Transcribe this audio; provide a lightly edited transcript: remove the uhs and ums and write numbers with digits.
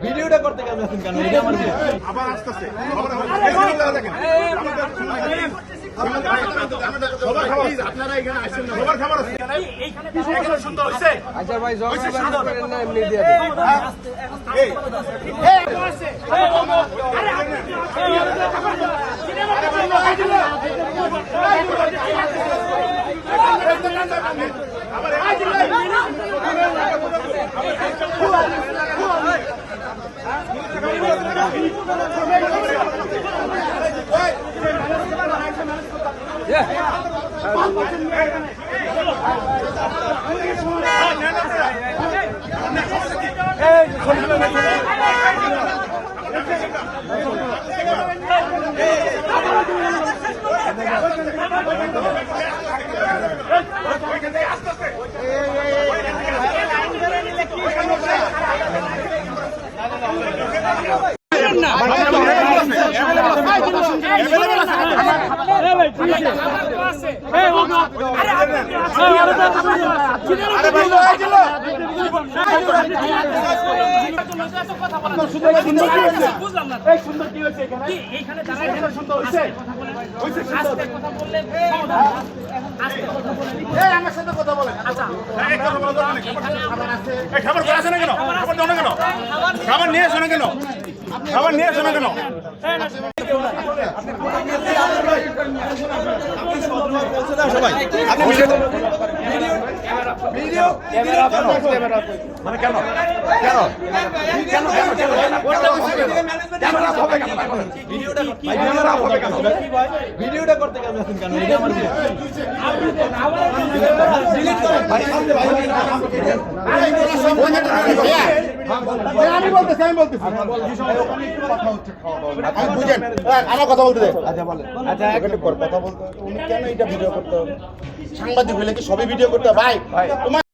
ভিডিওটা করতে কেন আবার আসতেছে আপনারা এখানে আসছেন না সবার খাবার আছে এইখানে সুন্দর হইছে আচ্ছা ভাই জমা করেন না এমনি দিয়ে এই আমার সাথে কথা বলেন খাবার আছে না কেন খাবার নিয়ে আসো না কেন খাবার নিয়ে আসো না কেন সবাই মানে কেন কেন কেন ভিডিওটা করতে কেন আমি বলতেছি বুঝেন আমার কথা বলতে দেখ আচ্ছা বলেন আচ্ছা কথা বলতে উনি কেন এটা ভিডিও করতে সাংবাদিক হলে কি সবই ভিডিও করতে ভাই তোমার